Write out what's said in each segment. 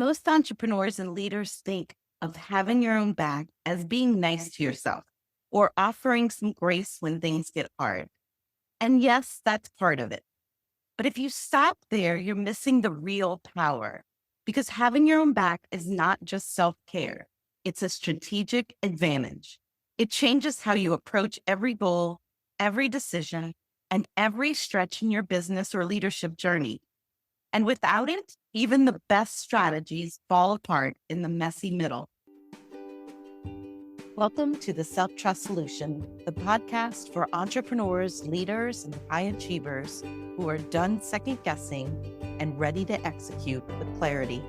Most entrepreneurs and leaders think of having your own back as being nice to yourself or offering some grace when things get hard. And yes, that's part of it. But if you stop there, you're missing the real power because having your own back is not just self care, it's a strategic advantage. It changes how you approach every goal, every decision, and every stretch in your business or leadership journey. And without it, even the best strategies fall apart in the messy middle. Welcome to the Self-Trust Solution, the podcast for entrepreneurs, leaders, and high achievers who are done second-guessing and ready to execute with clarity.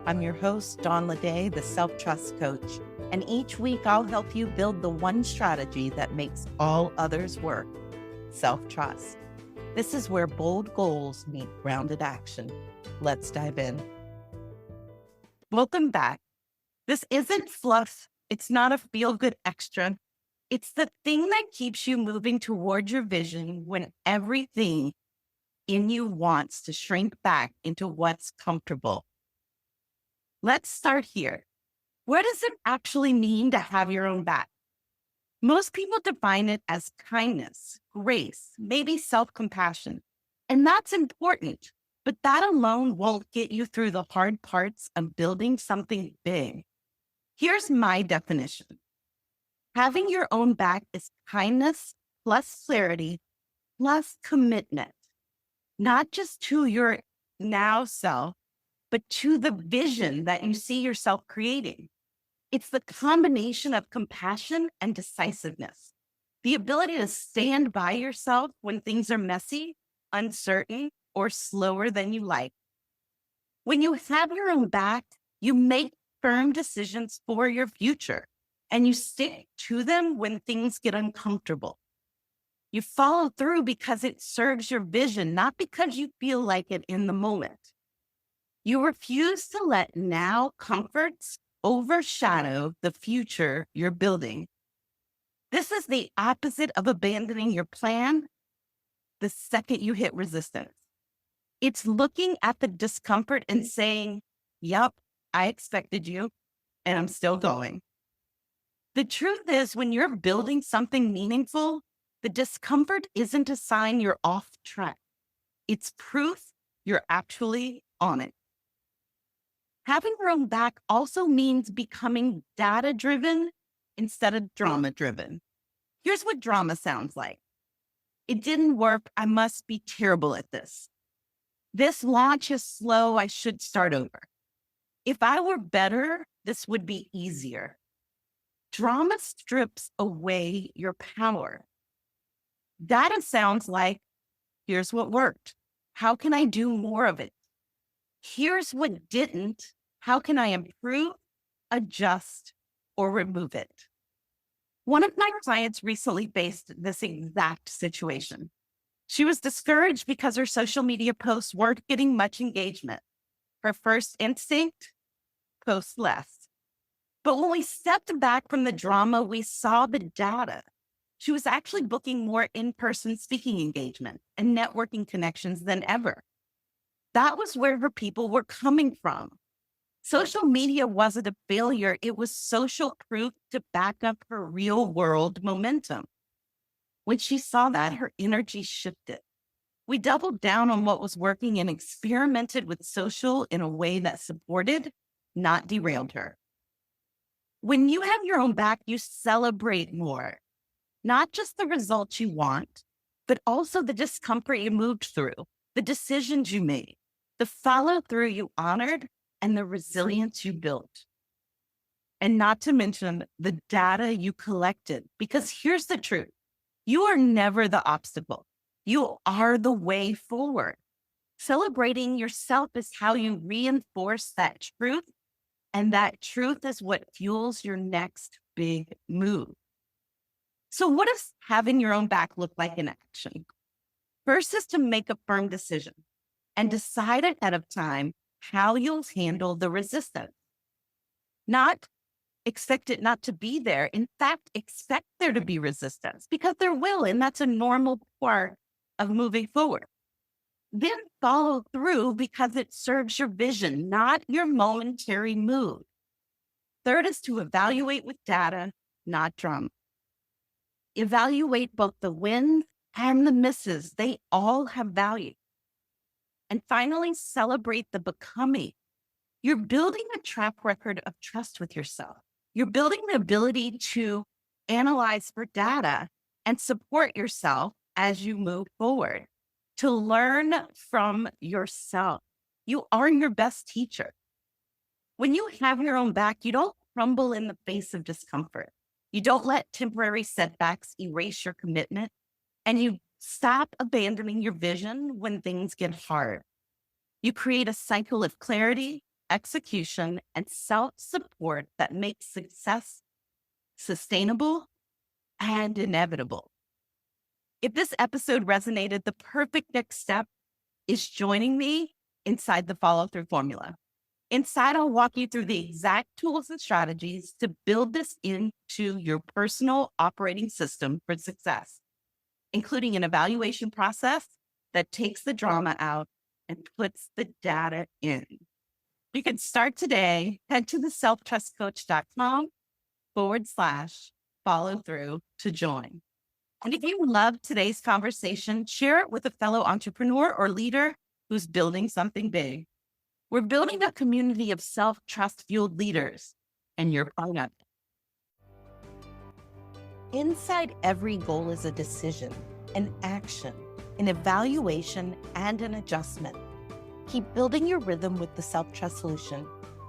I'm your host, Dawn Ledet, the Self-Trust Coach, and each week I'll help you build the one strategy that makes all others work, self-trust. This is where bold goals meet grounded action. Let's dive in. Welcome back. This isn't fluff. It's not a feel-good extra. It's the thing that keeps you moving toward your vision when everything in you wants to shrink back into what's comfortable. Let's start here. What does it actually mean to have your own back? Most people define it as kindness, grace, maybe self-compassion. And that's important, but that alone won't get you through the hard parts of building something big. Here's my definition. Having your own back is kindness plus clarity plus commitment, not just to your now self, but to the vision that you see yourself creating. It's the combination of compassion and decisiveness, the ability to stand by yourself when things are messy, uncertain, or slower than you like. When you have your own back, you make firm decisions for your future, and you stick to them when things get uncomfortable. You follow through because it serves your vision, not because you feel like it in the moment. You refuse to let now comforts overshadow the future you're building. This is the opposite of abandoning your plan the second you hit resistance. It's looking at the discomfort and saying, yep, I expected you, and I'm still going. The truth is, when you're building something meaningful, the discomfort isn't a sign you're off track. It's proof you're actually on it. Having your own back also means becoming data-driven instead of drama-driven. Here's what drama sounds like. It didn't work. I must be terrible at this. This launch is slow. I should start over. If I were better, this would be easier. Drama strips away your power. Data sounds like, here's what worked. How can I do more of it? Here's what didn't. How can I improve, adjust, or remove it? One of my clients recently faced this exact situation. She was discouraged because her social media posts weren't getting much engagement. Her first instinct, post less. But when we stepped back from the drama, we saw the data. She was actually booking more in-person speaking engagement and networking connections than ever. That was where her people were coming from. Social media wasn't a failure. It was social proof to back up her real world momentum. When she saw that, her energy shifted. We doubled down on what was working and experimented with social in a way that supported, not derailed her. When you have your own back, you celebrate more, not just the results you want, but also the discomfort you moved through, the decisions you made, the follow through you honored, and the resilience you built. And not to mention the data you collected, because here's the truth. You are never the obstacle. You are the way forward. Celebrating yourself is how you reinforce that truth, and that truth is what fuels your next big move. So what does having your own back look like in action? First is to make a firm decision and decide ahead of time how you'll handle the resistance. Not expect it not to be there. In fact, expect there to be resistance because there will, and that's a normal part of moving forward. Then follow through because it serves your vision, not your momentary mood. Third is to evaluate with data, not drama. Evaluate both the wins and the misses. They all have value. And finally, celebrate the becoming. You're building a track record of trust with yourself. You're building the ability to analyze for data and support yourself as you move forward, to learn from yourself. You are your best teacher. When you have your own back, you don't crumble in the face of discomfort. You don't let temporary setbacks erase your commitment, and you stop abandoning your vision when things get hard. You create a cycle of clarity, execution, and self-support that makes success sustainable and inevitable. If this episode resonated, the perfect next step is joining me inside the follow-through formula. Inside, I'll walk you through the exact tools and strategies to build this into your personal operating system for success, including an evaluation process that takes the drama out and puts the data in. You can start today. Head to the selftrustcoach.com/follow-through to join. And if you love today's conversation, share it with a fellow entrepreneur or leader who's building something big. We're building a community of self-trust fueled leaders, and you're part of it. Inside every goal is a decision, an action, an evaluation, and an adjustment. Keep building your rhythm with the Self-Trust Solution.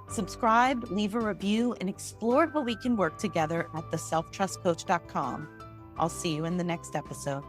Subscribe, leave a review, and explore how we can work together at theselftrustcoach.com. I'll see you in the next episode.